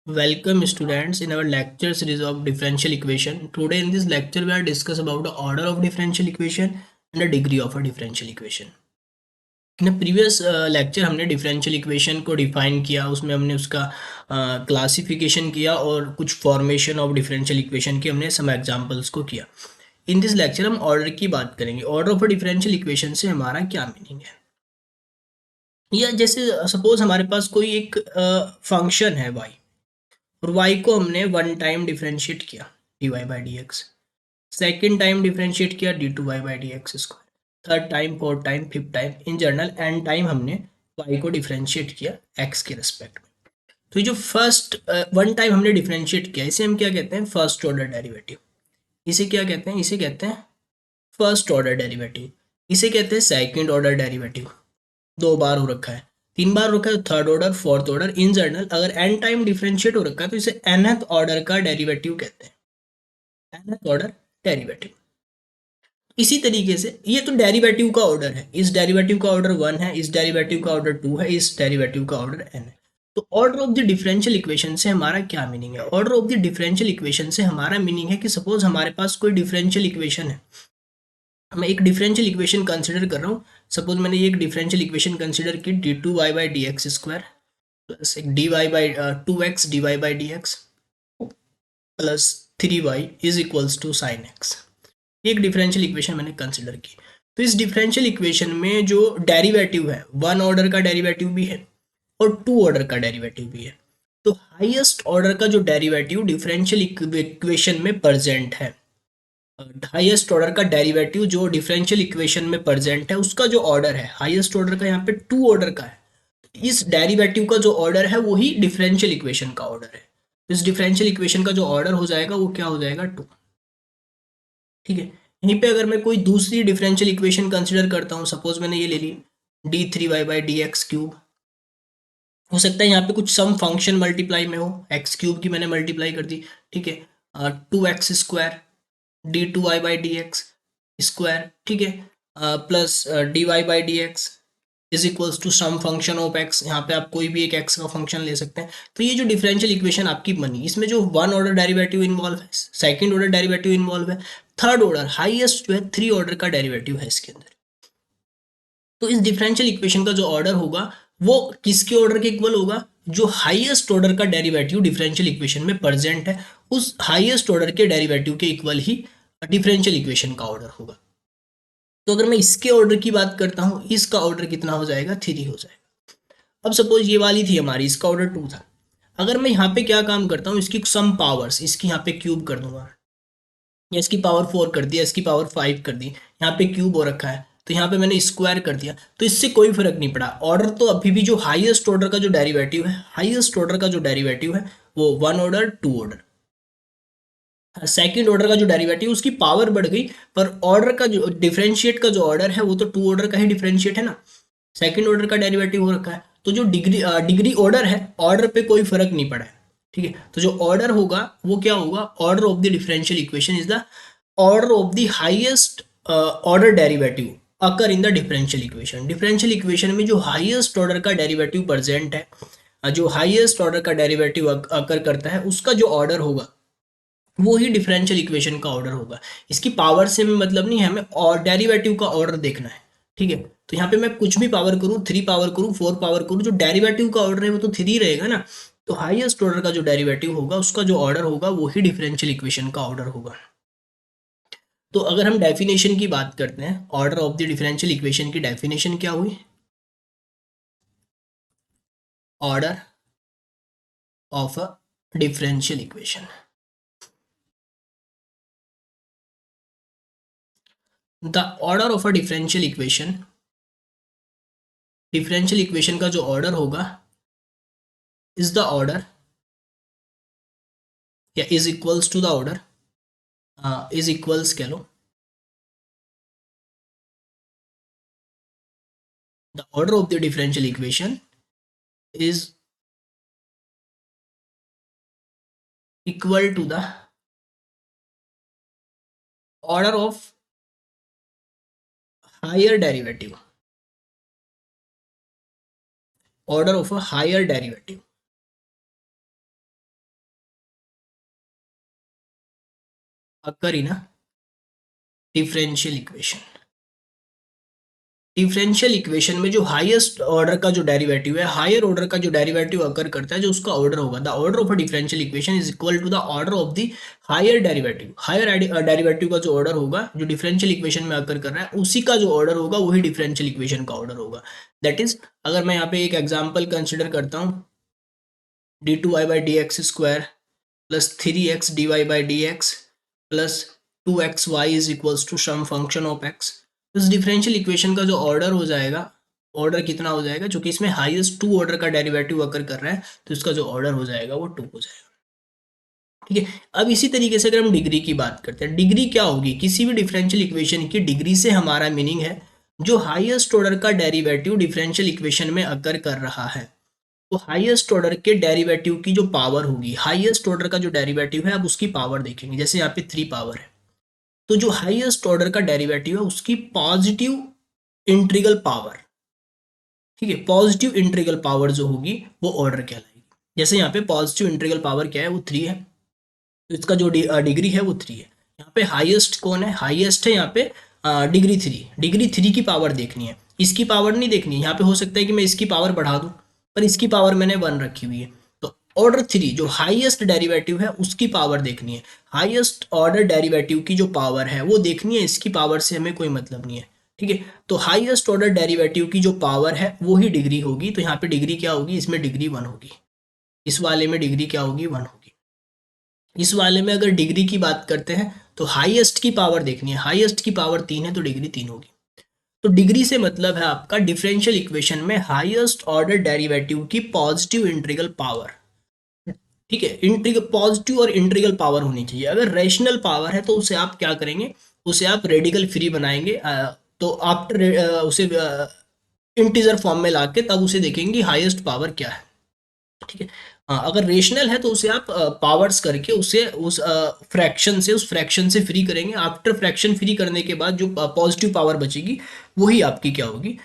Welcome students in our lecture series of differential equation. Today in this lecture we are discuss about the order of differential equation and the degree of a differential equation. In previous lecture हमने differential equation को define किया, उसमें हमने उसका classification किया और कुछ formation of differential equation के हमने सम एग्जांपल्स को किया. इन दिस लेक्चर हम ऑर्डर की बात करेंगे. Order of a differential equation से हमारा क्या मीनिंग है, या जैसे सपोज हमारे पास कोई एक फंक्शन है y और y को हमने वन टाइम डिफरेंशिएट किया dy by D X, second time differentiate किया D two Y by D x square, third time, fourth time, fifth time, in general N time हमने y को differentiate किया x के respect में. तो ये जो फर्स्ट वन टाइम हमने डिफरेंशिएट किया इसे हम क्या कहते हैं, फर्स्ट ऑर्डर डेरिवेटिव. इसे क्या कहते हैं, इसे कहते हैं फर्स्ट ऑर्डर डेरिवेटिव. इसे कहते हैं सेकेंड ऑर्डर डेरिवेटिव. दो बार हो रखा है, तीन बार हो रखा है, third order, fourth order. In general अगर एन टाइम डिफरेंशिएट हो रखा है तो इसे nth ऑर्डर का डेरिवेटिव कहते हैं, nth ऑर्डर डेरिवेटिव. इसी तरीके से ये तो डेरिवेटिव का ऑर्डर है, इस डेरिवेटिव का ऑर्डर वन है, इस डेरिवेटिव का ऑर्डर टू है, इस डेरिवेटिव का ऑर्डर एन है. तो order of the differential equation से हमारा क्या मीनिंग है? Order of the differential equation से हमारा मीनिंग है कि सपोज हमारे पास कोई डिफरेंशियल इक्वेशन है, मैं एक डिफरेंशियल इक्वेशन कंसिडर कर रहा हूँ. सपोज मैंने ये एक डिफरेंशियल इक्वेशन कंसिडर की D two Y by D x square plus एक D Y by two X D Y by D x plus three Y is equals to sine X. एक differential equation मैंने consider की. तो इस differential equation में जो derivative है, one order का डेरिवेटिव भी है और टू ऑर्डर का डेरिवेटिव भी है. तो हाईएस्ट ऑर्डर का जो डेरिवेटिव डिफरेंशियल इक्वेशन में प्रेजेंट है, हाईएस्ट ऑर्डर का डेरिवेटिव जो डिफरेंशियल इक्वेशन में प्रेजेंट है उसका जो ऑर्डर है, हाईएस्ट ऑर्डर का यहाँ पे टू ऑर्डर का है. इस डेरिवेटिव का जो ऑर्डर है वही डिफरेंशियल इक्वेशन का ऑर्डर है. इस डिफरेंशियल इक्वेशन का जो ऑर्डर हो जाएगा वो क्या हो जाएगा, टू. ठीक है. यहीं पे अगर मैं कोई दूसरी डिफरेंशियल इक्वेशन कंसिडर करता हूँ, सपोज मैंने ये ले ली D three Y by D X cube. हो सकता है यहाँ पे कुछ सम फंक्शन मल्टीप्लाई में हो, एक्स क्यूब की मैंने मल्टीप्लाई कर दी. ठीक है, two x square d two Y by D x square. ठीक है, plus d Y by D x is equals to some function of x. यहाँ पे आप कोई भी एक एक्स का फंक्शन ले सकते हैं. तो ये जो डिफरेंशियल इक्वेशन आपकी बनी, इसमें जो वन ऑर्डर डेरिवेटिव इन्वॉल्व है, सेकंड ऑर्डर डेरिवेटिव इन्वॉल्व है, थर्ड ऑर्डर हाईएस्ट जो है थ्री ऑर्डर का डेरिवेटिव है इसके अंदर. तो इस डिफरेंशियल इक्वेशन का जो ऑर्डर होगा वो किसके ऑर्डर के इक्वल होगा, जो हाईएस्ट ऑर्डर का डेरिवेटिव डिफरेंशियल इक्वेशन में प्रेजेंट है उस हाईएस्ट ऑर्डर के डेरिवेटिव के इक्वल ही डिफरेंशियल इक्वेशन का ऑर्डर होगा. तो अगर मैं इसके ऑर्डर की बात करता हूँ, इसका ऑर्डर कितना हो जाएगा, थ्री हो जाएगा. अब सपोज ये वाली थी हमारी, इसका ऑर्डर टू था. अगर मैं यहाँ पे क्या काम करता हूँ, इसकी सम पावर्स, इसकी यहाँ पे क्यूब कर दूंगा, या इसकी पावर फोर कर दिया, इसकी पावर फाइव कर दी, यहाँ पे क्यूब हो रखा है तो यहाँ पे मैंने स्क्वायर कर दिया, तो इससे कोई फर्क नहीं पड़ा. ऑर्डर तो अभी भी जो हाईएस्ट ऑर्डर का जो डेरिवेटिव है, हाईएस्ट ऑर्डर का जो डेरिवेटिव है वो one order two order. Second order का जो डेरिवेटिव उसकी पावर बढ़ गई, पर ऑर्डर का जो डिफरेंशिएट का जो ऑर्डर है वो तो टू ऑर्डर का ही डिफरेंशिएट है ना, सेकंड ऑर्डर का डेरिवेटिव हो रखा है. तो जो डिग्री डिग्री ऑर्डर है, ऑर्डर पे कोई फर्क नहीं पड़ा है. ठीक है, तो जो ऑर्डर होगा वो क्या होगा, order of the differential equation is the order of the highest order derivative occur in the differential equation. Differential equation में जो हाईएस्ट ऑर्डर का डेरिवेटिव प्रेजेंट है, जो हाईएस्ट ऑर्डर का डेरिवेटिव अकर करता है उसका जो ऑर्डर होगा वो ही डिफरेंशियल इक्वेशन का ऑर्डर होगा. इसकी पावर से मतलब नहीं है, हमें और डेरिवेटिव का ऑर्डर देखना है. ठीक है, तो यहाँ पे मैं कुछ भी पावर करूँ, थ्री पावर करूँ, फोर पावर करूँ, जो डेरिवेटिव का ऑर्डर है वो तो थ्री रहेगा ना. तो हाईएस्ट ऑर्डर का जो डेरिवेटिव होगा उसका जो ऑर्डर होगा वो ही डिफरेंशियल इक्वेशन का ऑर्डर होगा. तो अगर हम डेफिनेशन की बात करते हैं, order of the differential equation की डेफिनेशन क्या हुई, order of a differential equation. The order of a differential equation, differential equation का जो ऑर्डर होगा इज द ऑर्डर, या is equals to the order, is equals कह लो, the order of the differential equation is equal to the order of higher derivative, order of a higher derivative. occur in a differential equation. Differential equation में जो highest order का जो derivative है, higher order का जो derivative अकर करता है, जो उसका ऑर्डर होगा, the order of a differential equation is equal to the order of the higher derivative. Higher derivative का जो ऑर्डर होगा, जो डिफरेंशियल इक्वेशन में अकर कर रहा है, उसी का जो ऑर्डर होगा वही डिफरेंशियल इक्वेशन का ऑर्डर होगा. दैट इज, अगर मैं यहाँ पे एक एग्जाम्पल कंसिडर करता हूँ, d two Y by D x square plus 3x dy by D x plus 2xy is equals to some function of x. इस डिफरेंशियल इक्वेशन का जो ऑर्डर हो जाएगा, ऑर्डर कितना हो जाएगा, जो कि इसमें हाईएस्ट 2 ऑर्डर का डेरिवेटिव अकर कर रहा है, तो इसका जो ऑर्डर हो जाएगा वो 2 हो जाएगा. ठीक है. अब इसी तरीके से अगर हम डिग्री की बात करते हैं, डिग्री क्या होगी, किसी भी डिफरेंशियल इक्वेशन की डिग्री से हमारा मीनिंग है जो हाईएस्ट ऑर्डर का डेरिवेटिव डिफरेंशियल इक्वेशन में अकर कर रहा है, तो हाईएस्ट ऑर्डर के डेरिवेटिव की जो पावर होगी, हाईएस्ट ऑर्डर का जो डेरिवेटिव है, अब उसकी पावर देखेंगे. जैसे यहाँ पे 3 पावर है, तो जो हाईएस्ट ऑर्डर का डेरिवेटिव है उसकी पॉजिटिव इंटीग्रल पावर, ठीक है, पॉजिटिव इंटीग्रल पावर जो होगी वो ऑर्डर कहलाएगी. जैसे यहाँ पे पॉजिटिव इंटीग्रल पावर क्या है, वो 3 है, तो इसका जो डिग्री है वो 3 है. यहाँ पे हाईएस्ट कौन है, हाईएस्ट है यहाँ पे डिग्री 3. डिग्री 3 की पावर देखनी है, इसकी पावर नहीं देखनी है. यहाँ पे हो सकता है कि मैं इसकी पावर बढ़ा दूं, पर इसकी पावर मैंने 1 रखी हुई है. तो ऑर्डर 3 जो हाईएस्ट डेरिवेटिव है उसकी पावर देखनी है. हाईएस्ट ऑर्डर डेरिवेटिव की जो पावर है वो देखनी है, इसकी पावर से हमें कोई मतलब नहीं है. ठीक है. तो हाईएस्ट ऑर्डर डेरिवेटिव की जो पावर है वो ही डिग्री होगी. तो यहाँ पे डिग्री क्या होगी, इसमें डिग्री 1 होगी, इस वाले में डिग्री क्या होगी, 1 होगी. इस वाले में अगर डिग्री की बात करते हैं तो हाईएस्ट की पावर देखनी है, हाईएस्ट की पावर 3 है तो डिग्री 3 होगी. तो डिग्री से मतलब है आपका डिफरेंशियल इक्वेशन में हाईएस्ट ऑर्डर डेरिवेटिव की पॉजिटिव इंटीग्रल पावर. ठीक है, इंटीग्रल पॉजिटिव और इंटीग्रल पावर होनी चाहिए. अगर रैशनल पावर है तो उसे आप क्या करेंगे, उसे आप रेडिकल फ्री बनाएंगे. तो आफ्टर उसे इंटीजर फॉर्म में लाके तब उसे देखेंगे हाईएस्ट पावर क्या है. ठीक है. हाँ, अगर रेशनल है तो उसे आप पावर्स करके उसे उस फ्रैक्शन से फ्री करेंगे. आफ्टर फ्रैक्शन फ्री करने के बाद जो पॉजिटिव पावर बचेगी वही आपकी क्या होगी,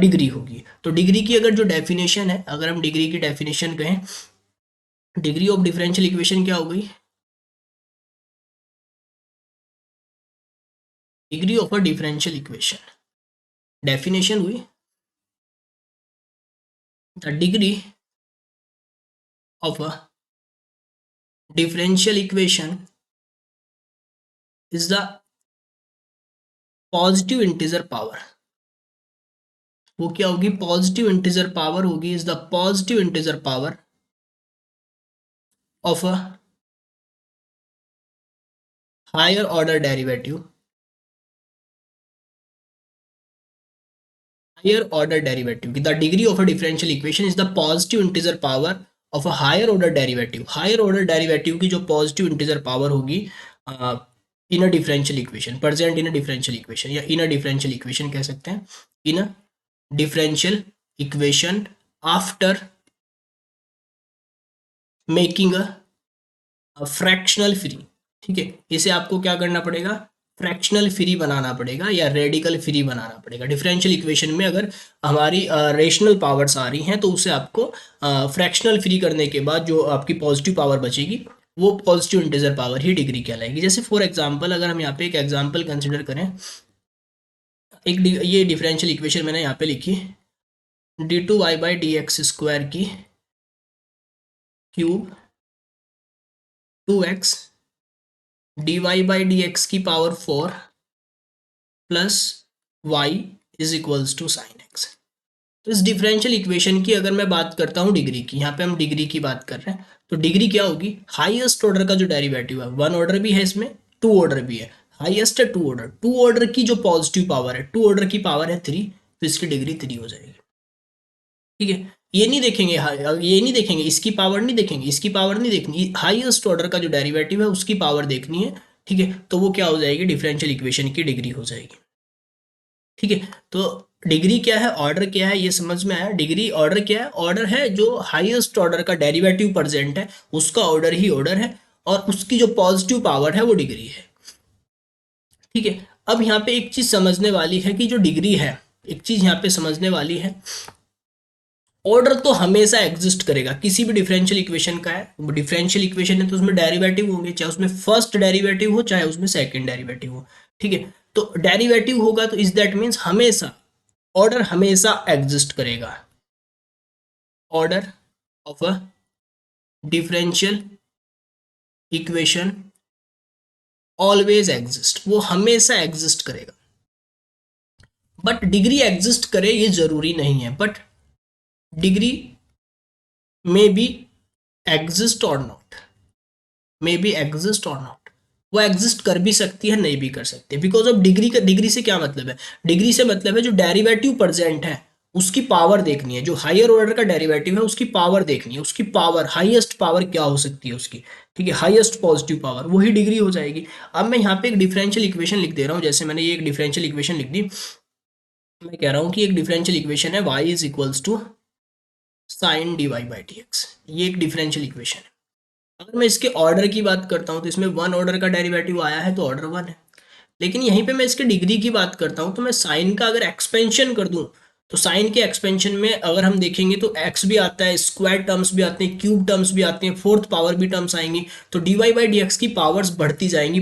डिग्री होगी. तो डिग्री की अगर जो डेफिनेशन है, अगर हम डिग्री की डेफिनेशन कहें, डिग्री ऑफ डिफरेंशियल इक्वेशन क्या हो गई, degree of a differential equation definition हुई, the degree of a differential equation is the positive integer power. वो क्या होगी, पॉजिटिव इंटीजर पावर होगी, is the positive integer power of a higher order derivative, higher order derivative. The degree of a differential equation is the positive integer power of a higher order derivative. Higher order derivative की जो positive integer power होगी in a differential equation, present in a differential equation, या in a differential equation कह सकते हैं, in a differential equation after making a fractional free. ठीक है, इसे आपको क्या करना पड़ेगा, फ्रैक्शनल फ्री बनाना पड़ेगा या रेडिकल फ्री बनाना पड़ेगा. डिफरेंशियल इक्वेशन में अगर हमारी रेशनल पावर्स आ रही हैं तो उसे आपको फ्रैक्शनल फ्री करने के बाद जो आपकी पॉजिटिव पावर बचेगी वो पॉजिटिव इंटीजर पावर ही डिग्री कहलाएगी. जैसे फॉर एग्जांपल अगर हम यहाँ पे एक एग्जांपल कंसिडर करें, ये डिफरेंशियल इक्वेशन मैंने यहाँ पे लिखी, D two Y by D x square की cube 2x dy by D x की power 4 plus y is equals to sine X. तो इस डिफरेंशियल इक्वेशन की अगर मैं बात करता हूँ डिग्री की, यहाँ पे हम डिग्री की बात कर रहे हैं, तो डिग्री क्या होगी, हाईएस्ट ऑर्डर का जो डेरिवेटिव है, 1 ऑर्डर भी है इसमें, 2 ऑर्डर भी है, हाईएस्ट है 2 ऑर्डर, 2 ऑर्डर की जो पॉजिटिव पावर है, 2 ऑर्डर की पावर है 3, तो इसकी डिग्री 3 हो जाएगी. ठीक है, ये नहीं देखेंगे, ये नहीं देखेंगे, इसकी पावर नहीं देखेंगे, इसकी पावर नहीं देखनी, हाईएस्ट ऑर्डर का जो डेरिवेटिव है उसकी पावर देखनी है. ठीक है, तो वो क्या हो जाएगी, डिफरेंशियल इक्वेशन की डिग्री हो जाएगी. ठीक है, तो डिग्री क्या है, ऑर्डर क्या है, ये समझ में आया. डिग्री ऑर्डर क्या है, ऑर्डर है जो हाईएस्ट ऑर्डर का डेरिवेटिव प्रेजेंट है उसका ऑर्डर ही ऑर्डर है, और उसकी जो पॉजिटिव पावर है वो डिग्री है. ठीक है, अब यहाँ पे एक चीज समझने वाली है कि जो डिग्री है, एक चीज यहाँ पे समझने वाली है, ऑर्डर तो हमेशा एग्जिस्ट करेगा, किसी भी डिफरेंशियल इक्वेशन का है, डिफरेंशियल इक्वेशन है तो उसमें डेरिवेटिव होंगे, चाहे उसमें फर्स्ट डेरिवेटिव हो चाहे उसमें सेकंड डेरिवेटिव हो, ठीक है। तो डेरिवेटिव होगा तो इज दैट मीन्स हमेशा ऑर्डर हमेशा एग्जिस्ट करेगा। Order of a differential equation always exist, वो हमेशा एग्जिस्ट करेगा। बट डिग्री एग्जिस्ट करे ये जरूरी नहीं है, but degree may be exist और नॉट, मे बी एग्जिस्ट और नॉट, वो एग्जिस्ट कर भी सकती है नहीं भी कर सकती है, बिकॉज ऑफ डिग्री का, डिग्री से क्या मतलब है, डिग्री से मतलब है जो डेरिवेटिव प्रेजेंट है उसकी पावर देखनी है, जो हायर ऑर्डर का डेरिवेटिव है उसकी पावर देखनी है, उसकी पावर हाईएस्ट पावर क्या हो सकती है उसकी, ठीक है, हाईएस्ट पॉजिटिव पावर, वही डिग्री हो जाएगी। अब मैं यहाँ पे एक डिफरेंशियल इक्वेशन लिख दे रहा हूँ, जैसे मैंने ये एक डिफरेंशियल इक्वेशन लिख दी, मैं कह रहा हूँ कि एक डिफरेंशियल इक्वेशन है y is equals to sine d Y by D x, ये एक डिफरेंशियल इक्वेशन है। अगर मैं इसके ऑर्डर की बात करता हूँ तो इसमें वन ऑर्डर का डेरिवेटिव आया है तो ऑर्डर वन है, लेकिन यहीं पे मैं इसके डिग्री की बात करता हूँ तो मैं साइन का अगर एक्सपेंशन कर दूं तो साइन के एक्सपेंशन में अगर हम देखेंगे तो एक्स भी आता है, स्क्वायर टर्म्स भी आते हैं, क्यूब टर्म्स भी आते हैं, फोर्थ पावर भी टर्म्स आएंगी, तो d Y by D x की पावर्स बढ़ती जाएंगी,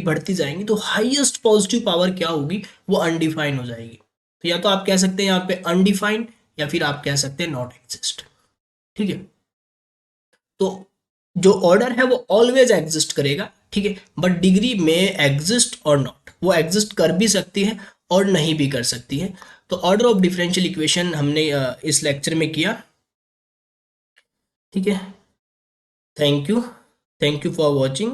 तो हाईएस्ट पॉजिटिव पावर क्या होगी, वो अनडिफाइन हो जाएगी। तो या तो आप कह सकते हैं यहाँ पे अनडिफाइंड, या फिर आप कह सकते हैं नॉट एग्जिस्ट, ठीक है। तो जो ऑर्डर है वो ऑलवेज एग्जिस्ट करेगा, ठीक है, बट डिग्री में एग्जिस्ट और नॉट, वो एग्जिस्ट कर भी सकती है और नहीं भी कर सकती है। तो ऑर्डर ऑफ डिफरेंशियल इक्वेशन हमने इस लेक्चर में किया, ठीक है। Thank you, thank you for watching.